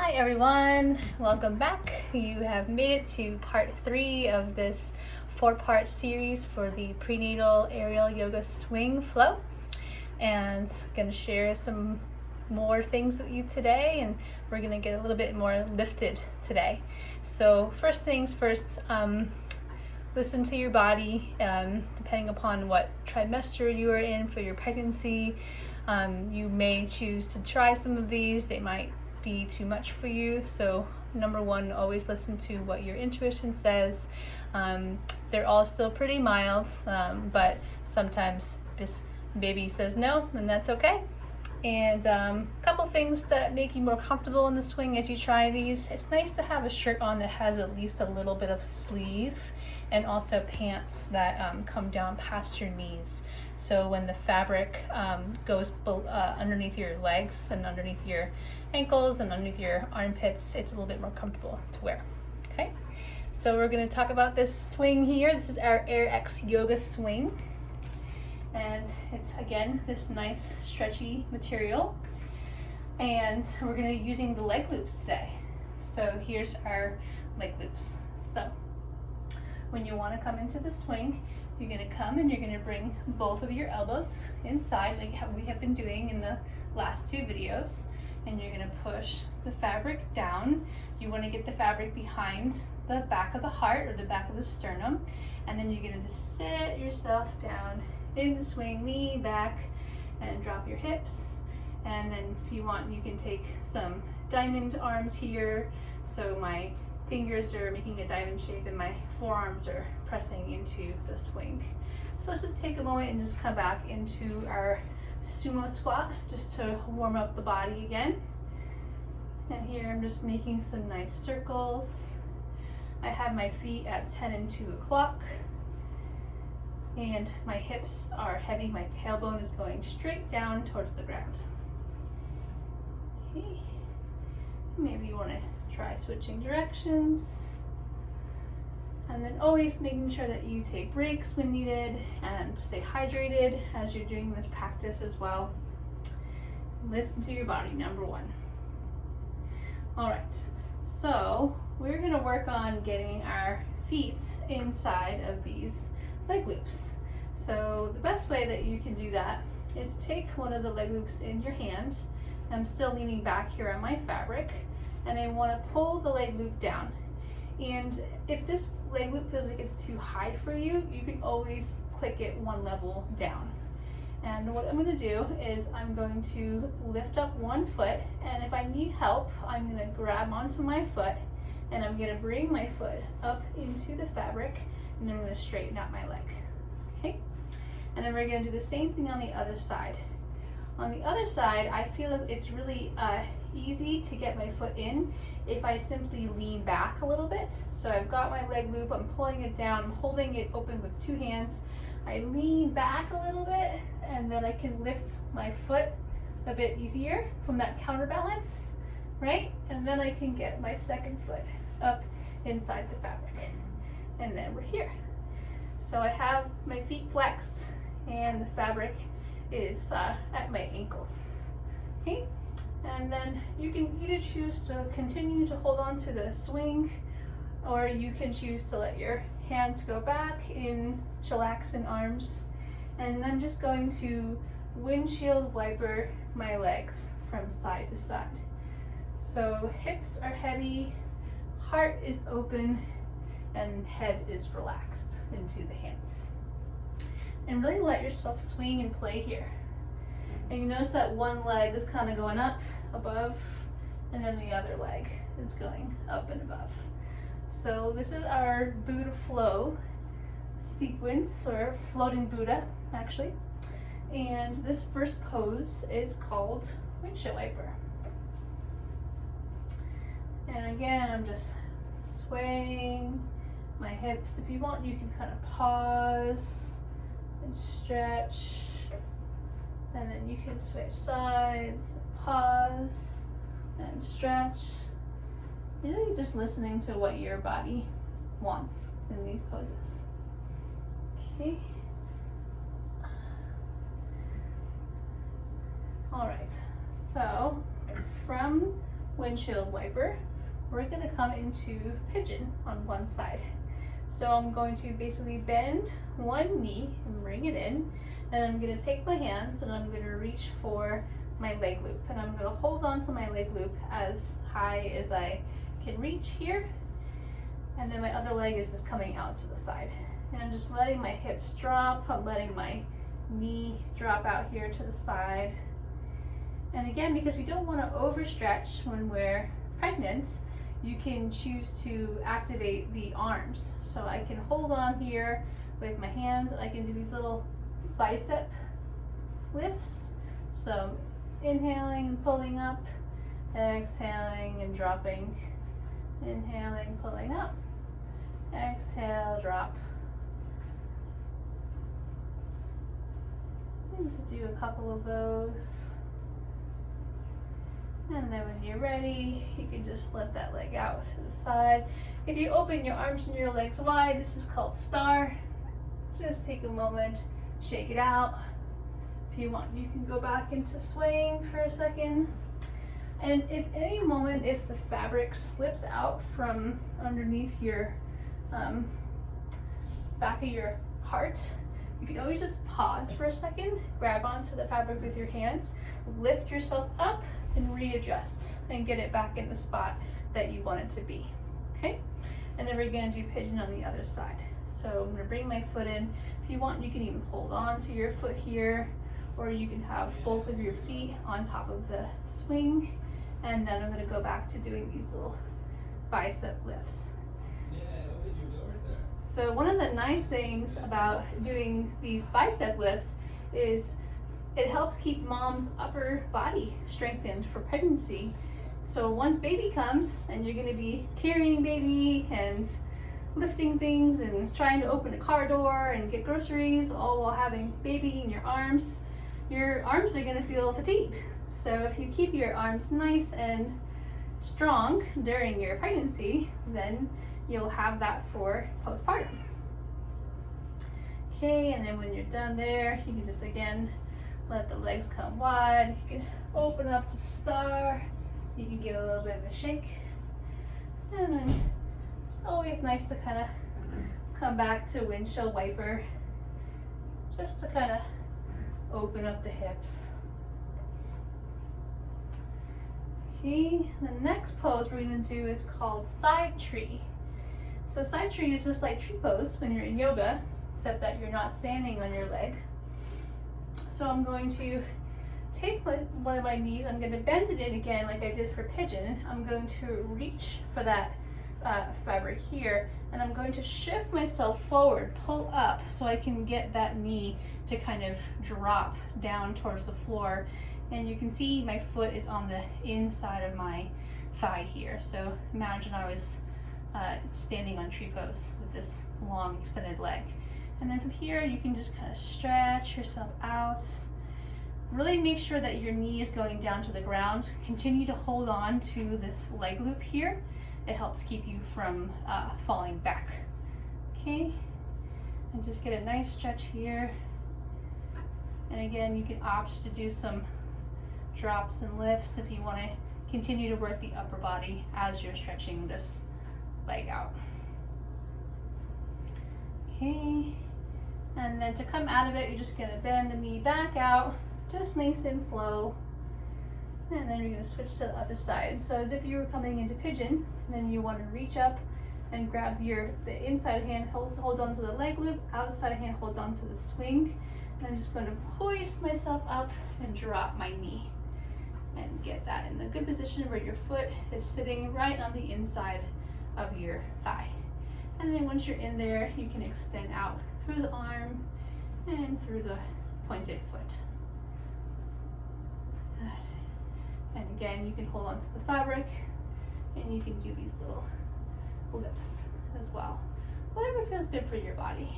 Hi everyone, welcome back. You have made it to part 3 of this 4-part series for the prenatal aerial yoga swing flow, and I'm going to share some more things with you today, and we're going to get a little bit more lifted today. So first things first, listen to your body. Depending upon what trimester you are in for your pregnancy, you may choose to try some of these. They might be too much for you. So number one, always listen to what your intuition says. They're all still pretty mild, but sometimes this baby says no, and that's okay. And a couple things that make you more comfortable in the swing as you try these. It's nice to have a shirt on that has at least a little bit of sleeve, and also pants that come down past your knees. So when the fabric goes underneath your legs and underneath your ankles and underneath your armpits, it's a little bit more comfortable to wear. Okay, so we're going to talk about this swing here. This is our Air X yoga swing. And it's, again, this nice stretchy material, and we're going to be using the leg loops today. So here's our leg loops. So when you want to come into the swing, you're going to come and you're going to bring both of your elbows inside, like how we have been doing in the last 2 videos, and you're going to push the fabric down. You want to get the fabric behind the back of the heart or the back of the sternum, and then you're going to just sit yourself down in the swing, lean back and drop your hips. And then if you want, you can take some diamond arms here. So my fingers are making a diamond shape and my forearms are pressing into the swing. So let's just take a moment and just come back into our sumo squat just to warm up the body again. And here I'm just making some nice circles. I have my feet at 10 and 2 o'clock. And my hips are heavy, my tailbone is going straight down towards the ground. Okay. Maybe you want to try switching directions. And then always making sure that you take breaks when needed and stay hydrated as you're doing this practice as well. Listen to your body, number one. All right, so we're gonna work on getting our feet inside of these leg loops. So the best way that you can do that is to take one of the leg loops in your hand. I'm still leaning back here on my fabric, and I want to pull the leg loop down. And if this leg loop feels like it's too high for you, you can always click it one level down. And what I'm going to do is I'm going to lift up one foot, and if I need help, I'm going to grab onto my foot, and I'm going to bring my foot up into the fabric, and then I'm going to straighten out my leg. Okay, and then we're going to do the same thing on the other side. On the other side, I feel that it's really easy to get my foot in if I simply lean back a little bit. So I've got my leg loop, I'm pulling it down, I'm holding it open with 2 hands. I lean back a little bit, and then I can lift my foot a bit easier from that counterbalance, right? And then I can get my second foot up inside the fabric. And then we're here. So I have my feet flexed and the fabric is at my ankles. Okay, and then you can either choose to continue to hold on to the swing, or you can choose to let your hands go back in chillaxing arms. And I'm just going to windshield wiper my legs from side to side. So hips are heavy, heart is open, and head is relaxed into the hands. And really let yourself swing and play here. And you notice that one leg is kind of going up, above, and then the other leg is going up and above. So this is our Buddha flow sequence, or floating Buddha, actually. And this first pose is called windshield wiper. And again, I'm just swaying my hips. If you want, you can kind of pause and stretch, and then you can switch sides, pause and stretch. Really just listening to what your body wants in these poses. Okay. All right, so from windshield wiper, we're going to come into pigeon on one side. So I'm going to basically bend one knee and bring it in, and I'm going to take my hands and I'm going to reach for my leg loop, and I'm going to hold on to my leg loop as high as I can reach here, and then my other leg is just coming out to the side, and I'm just letting my hips drop. I'm letting my knee drop out here to the side. And again, because we don't want to overstretch when we're pregnant, you can choose to activate the arms. So I can hold on here with my hands, and I can do these little bicep lifts. So inhaling and pulling up, exhaling and dropping, inhaling, pulling up, exhale, drop. And just do a couple of those. And then when you're ready, you can just let that leg out to the side. If you open your arms and your legs wide, this is called star. Just take a moment, shake it out. If you want, you can go back into swaying for a second. And if any moment, if the fabric slips out from underneath your back of your heart, you can always just pause for a second, grab onto the fabric with your hands, lift yourself up, and readjust and get it back in the spot that you want it to be. Okay? And then we're going to do pigeon on the other side. So I'm going to bring my foot in. If you want, you can even hold on to your foot here, or you can have both of your feet on top of the swing. And then I'm going to go back to doing these little bicep lifts. So one of the nice things about doing these bicep lifts is it helps keep mom's upper body strengthened for pregnancy. So once baby comes and you're going to be carrying baby and lifting things and trying to open a car door and get groceries, all while having baby in your arms are going to feel fatigued. So if you keep your arms nice and strong during your pregnancy, then you'll have that for postpartum. Okay, and then when you're done there, you can just again let the legs come wide. You can open up to star. You can give a little bit of a shake. And then it's always nice to kind of come back to windshield wiper, just to kind of open up the hips. Okay, the next pose we're going to do is called side tree. So side tree is just like tree pose when you're in yoga, except that you're not standing on your leg. So I'm going to take one of my knees, I'm going to bend it in again like I did for pigeon. I'm going to reach for that fabric here, and I'm going to shift myself forward, pull up, so I can get that knee to kind of drop down towards the floor. And you can see my foot is on the inside of my thigh here. So imagine I was standing on tree pose with this long extended leg. And then from here, you can just kind of stretch yourself out. Really make sure that your knee is going down to the ground. Continue to hold on to this leg loop here. It helps keep you from falling back. Okay, and just get a nice stretch here. And again, you can opt to do some drops and lifts if you want to continue to work the upper body as you're stretching this leg out. Okay, and then to come out of it, you're just going to bend the knee back out, just nice and slow. And then you're going to switch to the other side. So as if you were coming into pigeon, then you want to reach up and grab the inside hand, hold on to the leg loop, outside hand holds on to the swing. And I'm just going to hoist myself up and drop my knee and get that in the good position where your foot is sitting right on the inside of your thigh. And then once you're in there, you can extend out through the arm and through the pointed foot. And again, you can hold on to the fabric and you can do these little lifts as well. Whatever feels good for your body.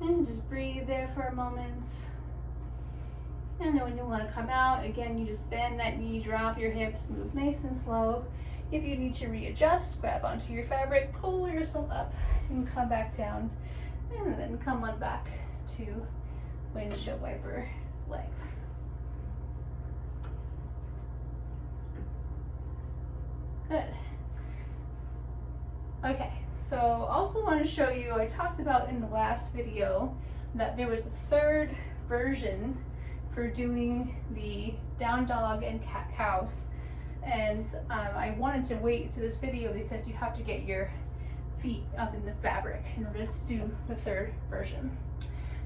And just breathe there for a moment. And then when you want to come out, again, you just bend that knee, drop your hips, move nice and slow. If you need to readjust, grab onto your fabric, pull yourself up and come back down. And then come on back to windshield wiper legs. Good. Okay, so also want to show you, I talked about in the last video that there was a third version for doing the down dog and cat cows. And I wanted to wait to this video because you have to get your feet up in the fabric in order to do the third version.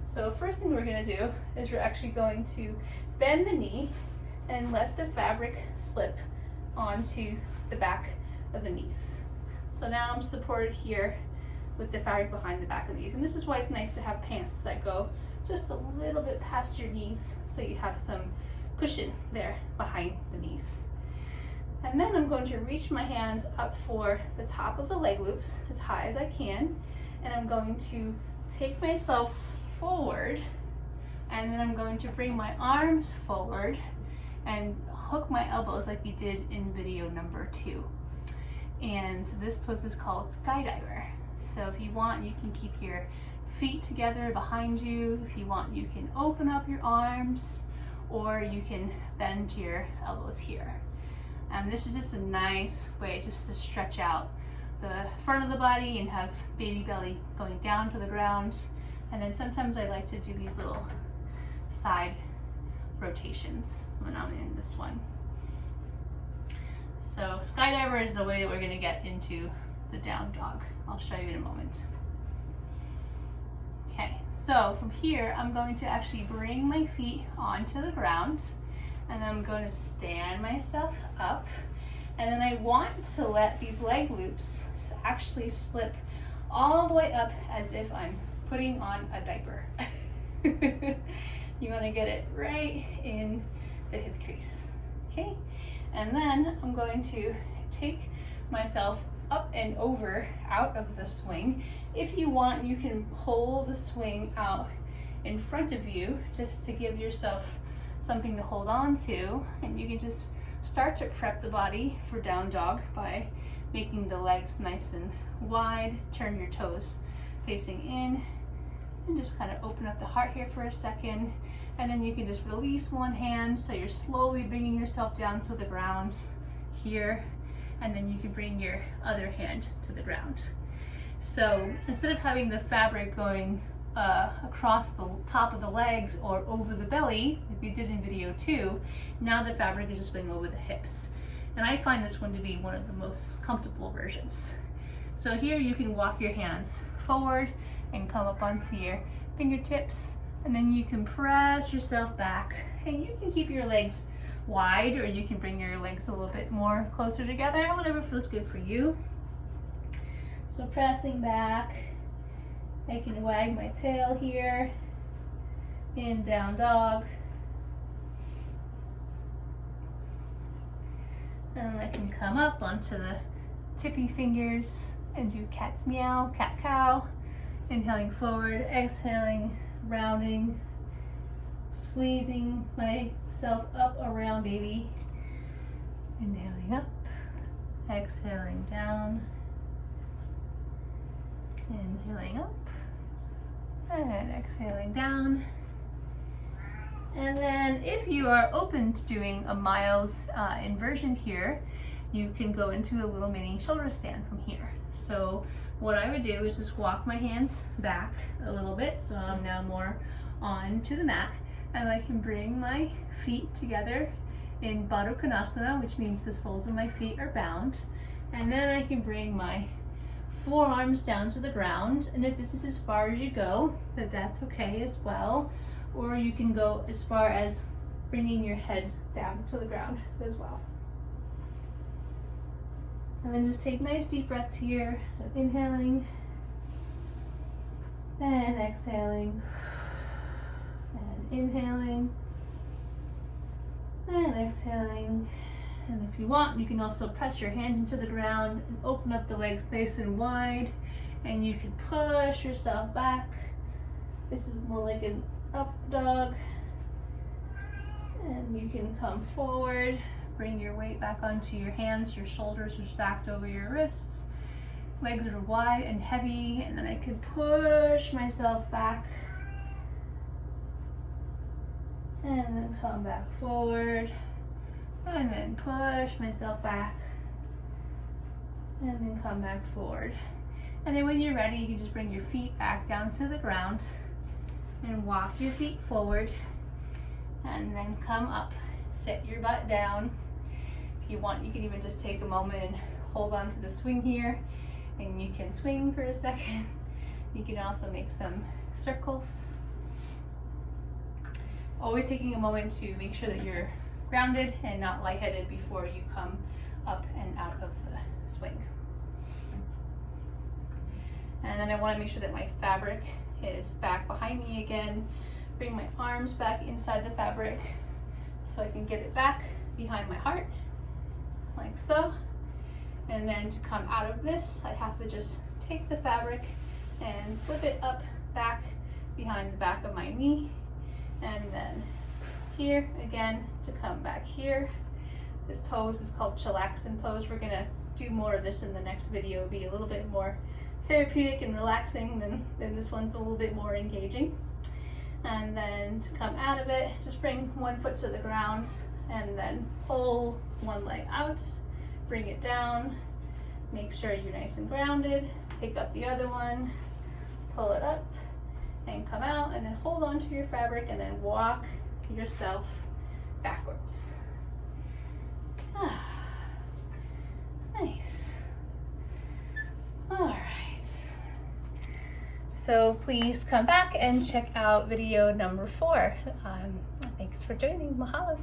So first thing we're going to do is we're actually going to bend the knee and let the fabric slip onto the back of the knees. So now I'm supported here with the fabric behind the back of the knees. And this is why it's nice to have pants that go just a little bit past your knees so you have some cushion there behind the knees. And then I'm going to reach my hands up for the top of the leg loops as high as I can. And I'm going to take myself forward, and then I'm going to bring my arms forward and hook my elbows like we did in video number 2. And this pose is called Skydiver. So if you want, you can keep your feet together behind you. If you want, you can open up your arms, or you can bend your elbows here. And this is just a nice way just to stretch out the front of the body and have baby belly going down to the ground. And then sometimes I like to do these little side rotations when I'm in this one. So Skydiver is the way that we're going to get into the down dog. I'll show you in a moment. Okay, so from here I'm going to actually bring my feet onto the ground, and then I'm going to stand myself up, and then I want to let these leg loops actually slip all the way up as if I'm putting on a diaper. You want to get it right in the hip crease. Okay, and then I'm going to take myself up and over out of the swing. If you want, you can pull the swing out in front of you just to give yourself something to hold on to, and you can just start to prep the body for down dog by making the legs nice and wide. Turn your toes facing in and just kind of open up the heart here for a second, and then you can just release one hand so you're slowly bringing yourself down to the ground here, and then you can bring your other hand to the ground. So instead of having the fabric going across the top of the legs or over the belly, like we did in video 2, now the fabric is just going over the hips. And I find this one to be one of the most comfortable versions. So here you can walk your hands forward and come up onto your fingertips, and then you can press yourself back, and you can keep your legs wide, or you can bring your legs a little bit more closer together, whatever feels good for you. So pressing back, I can wag my tail here in down dog, and I can come up onto the tippy fingers and do cat's meow, cat cow. Inhaling forward, exhaling, rounding, squeezing myself up around baby. Inhaling up, exhaling down, inhaling up, and exhaling down. And then if you are open to doing a mild inversion here, you can go into a little mini shoulder stand from here. So what I would do is just walk my hands back a little bit, so I'm now more onto the mat, and I can bring my feet together in Baddha Konasana, which means the soles of my feet are bound, and then I can bring my forearms down to the ground. And if this is as far as you go, that's okay as well, or you can go as far as bringing your head down to the ground as well. And then just take nice deep breaths here. So inhaling and exhaling and inhaling and exhaling. And if you want, you can also press your hands into the ground and open up the legs nice and wide, and you can push yourself back. This is more like an up dog, and you can come forward. Bring your weight back onto your hands. Your shoulders are stacked over your wrists. Legs are wide and heavy, and then I can push myself back. And then come back forward. And then push myself back. And then come back forward. And then when you're ready, you can just bring your feet back down to the ground and walk your feet forward. And then come up, sit your butt down. If you want, you can even just take a moment and hold on to the swing here, and you can swing for a second. You can also make some circles. Always taking a moment to make sure that you're grounded and not lightheaded before you come up and out of the swing. And then I want to make sure that my fabric is back behind me again. Bring my arms back inside the fabric so I can get it back behind my heart, like so. And then to come out of this, I have to just take the fabric and slip it up back behind the back of my knee. And then here again to come back here. This pose is called chillaxin pose. We're gonna do more of this in the next video. It'll be a little bit more therapeutic and relaxing than this one's a little bit more engaging. And then to come out of it, just bring one foot to the ground and then pull one leg out, bring it down, make sure you're nice and grounded, pick up the other one, pull it up and come out, and then hold on to your fabric and then walk yourself backwards. Nice. All right. So please come back and check out video number 4. Thanks for joining. Mahalo.